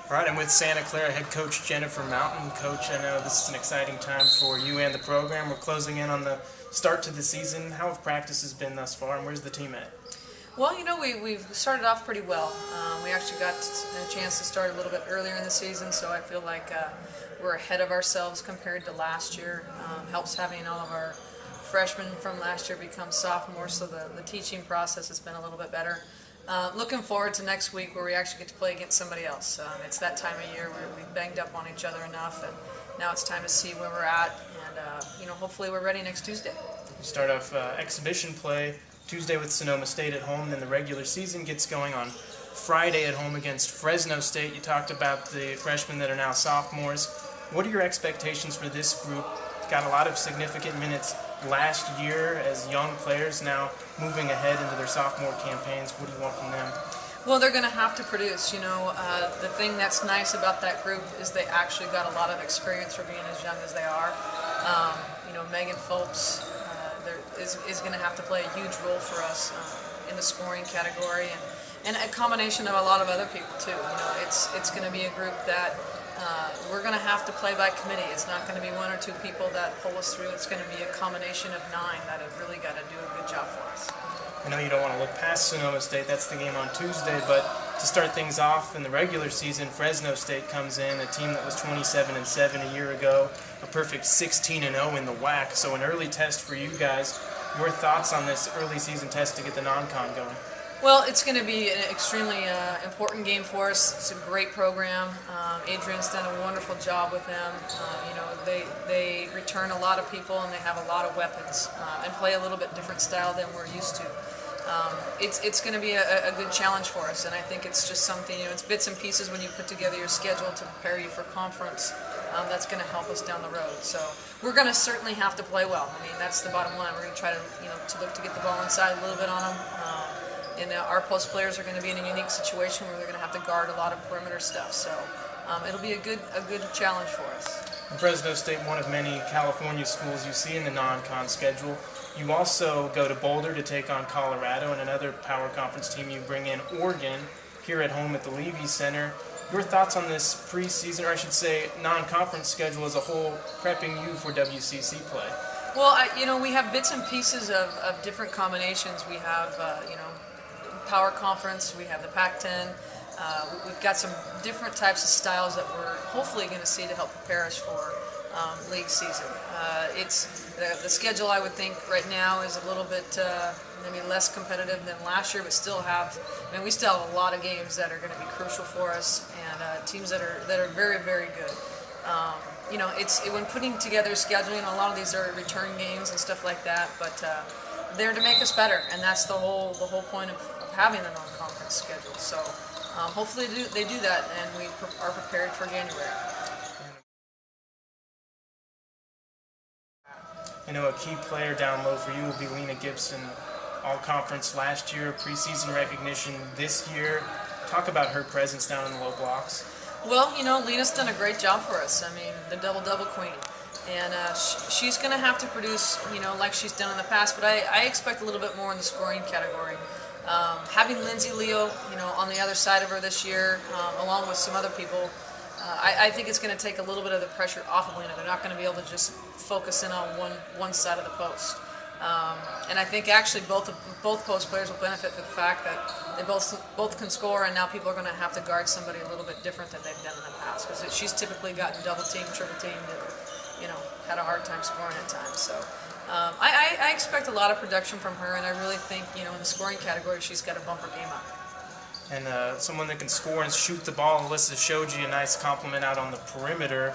All right, I'm with Santa Clara head coach Jennifer Mountain. Coach, I know this is an exciting time for you and the program. We're closing in on the start to the season. How have practices been thus far, and where's the team at? Well, we've started off pretty well. We actually got a chance to start a little bit earlier in the season, so I feel like we're ahead of ourselves compared to last year. Helps having all of our freshmen from last year become sophomores, so the teaching process has been a little bit better. Looking forward to next week where we actually get to play against somebody else. It's that time of year where we've banged up on each other enough, and now it's time to see where we're at, and hopefully we're ready next Tuesday. You start off exhibition play Tuesday with Sonoma State at home, then the regular season gets going on Friday at home against Fresno State. You talked about the freshmen that are now sophomores. What are your expectations for this group? Got a lot of significant minutes last year as young players, now moving ahead into their sophomore campaigns. What do you want from them? Well, they're going to have to produce. The thing that's nice about that group is they actually got a lot of experience for being as young as they are. Megan Phillips is going to have to play a huge role for us in the scoring category, and a combination of a lot of other people too. It's going to be a group that we're going to have to play by committee. It's not going to be one or two people that pull us through. It's going to be a combination of 9 that have really got to do a good job for us. I know you don't want to look past Sonoma State. That's the game on Tuesday, but to start things off in the regular season, Fresno State comes in, a team that was 27-7 a year ago, a perfect 16-0 in the WAC. So an early test for you guys. Your thoughts on this early season test to get the non-con going? Well, it's going to be an extremely important game for us. It's a great program. Adrian's done a wonderful job with them. They return a lot of people, and they have a lot of weapons and play a little bit different style than we're used to. It's going to be a good challenge for us, and I think it's just something, it's bits and pieces when you put together your schedule to prepare you for conference. That's going to help us down the road. So we're going to certainly have to play well. I mean, that's the bottom line. We're going to try to look to get the ball inside a little bit on them. And our post players are going to be in a unique situation where they're going to have to guard a lot of perimeter stuff. So it'll be a good challenge for us. Fresno State, one of many California schools you see in the non-con schedule. You also go to Boulder to take on Colorado, and another power conference team you bring in, Oregon, here at home at the Levy Center. Your thoughts on this preseason, or I should say non-conference schedule as a whole, prepping you for WCC play? Well, we have bits and pieces of different combinations. We have, Power Conference, we have the Pac-10. We've got some different types of styles that we're hopefully going to see to help prepare us for league season. It's the schedule, I would think right now is a little bit maybe less competitive than last year, but we still have a lot of games that are going to be crucial for us, and teams that are very, very good. When putting together scheduling, a lot of these are return games and stuff like that, but they're to make us better, and that's the whole point of having a non-conference schedule. So hopefully they do that, and we are prepared for January. I know a key player down low for you will be Lena Gibson, all-conference last year, preseason recognition this year. Talk about her presence down in the low blocks. Well, Lena's done a great job for us. I mean, the double-double queen. And she's going to have to produce, like she's done in the past, but I expect a little bit more in the scoring category. Having Lindsay Leo, on the other side of her this year, along with some other people, I think it's going to take a little bit of the pressure off of Lena. They're not going to be able to just focus in on one side of the post. And I think actually both post players will benefit from the fact that they both can score, and now people are going to have to guard somebody a little bit different than they've done in the past, because she's typically gotten double teamed, triple teamed, and had a hard time scoring at times. So I expect a lot of production from her, and I really think in the scoring category she's got a bumper game up. And someone that can score and shoot the ball. Alyssa showed you a nice compliment out on the perimeter.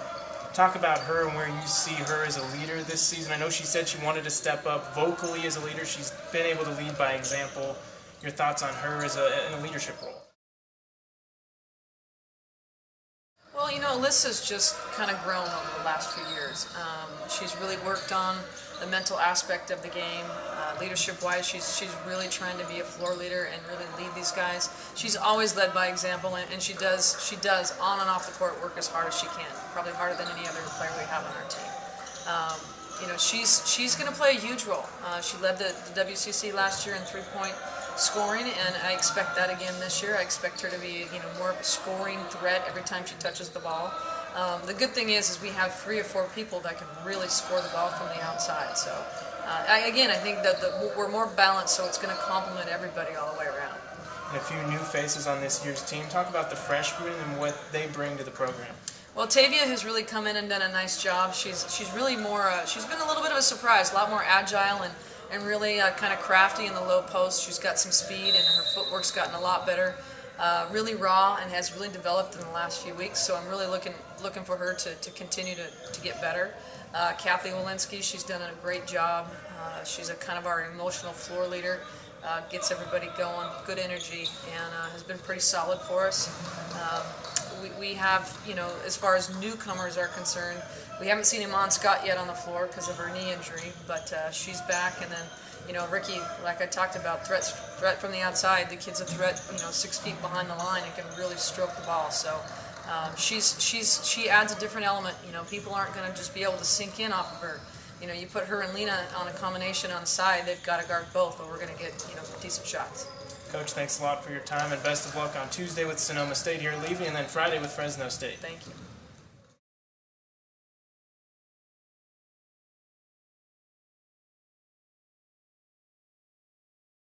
Talk about her and where you see her as a leader this season. I know she said she wanted to step up vocally as a leader. She's been able to lead by example. Your thoughts on her as in a leadership role? Well, Alyssa's just kind of grown over the last few years. She's really worked on the mental aspect of the game. Leadership-wise, she's really trying to be a floor leader and really lead these guys. She's always led by example, and she does on and off the court work as hard as she can, probably harder than any other player we have on our team. she's going to play a huge role. She led the WCC last year in three-point scoring, and I expect that again this year. I expect her to be more of a scoring threat every time she touches the ball. The good thing is we have 3 or 4 people that can really score the ball from the outside. So I think that we're more balanced, so it's going to complement everybody all the way around. And a few new faces on this year's team. Talk about the freshmen and what they bring to the program. Well, Tavia has really come in and done a nice job. She's really more. She's been a little bit of a surprise, a lot more agile and really kind of crafty in the low post. She's got some speed and her footwork's gotten a lot better. Really raw and has really developed in the last few weeks. So I'm really looking for her to continue to get better. Kathy Walensky, she's done a great job. She's a kind of our emotional floor leader. Gets everybody going, good energy, and has been pretty solid for us. We have, as far as newcomers are concerned, we haven't seen Iman Scott yet on the floor because of her knee injury, but she's back. And then, Ricky, like I talked about, threat from the outside. The kid's a threat, 6 feet behind the line and can really stroke the ball. So she adds a different element. People aren't going to just be able to sink in off of her. You put her and Lena on a combination on the side, they've got to guard both, or we're going to get decent shots. Coach, thanks a lot for your time, and best of luck on Tuesday with Sonoma State here at Levy, and then Friday with Fresno State. Thank you.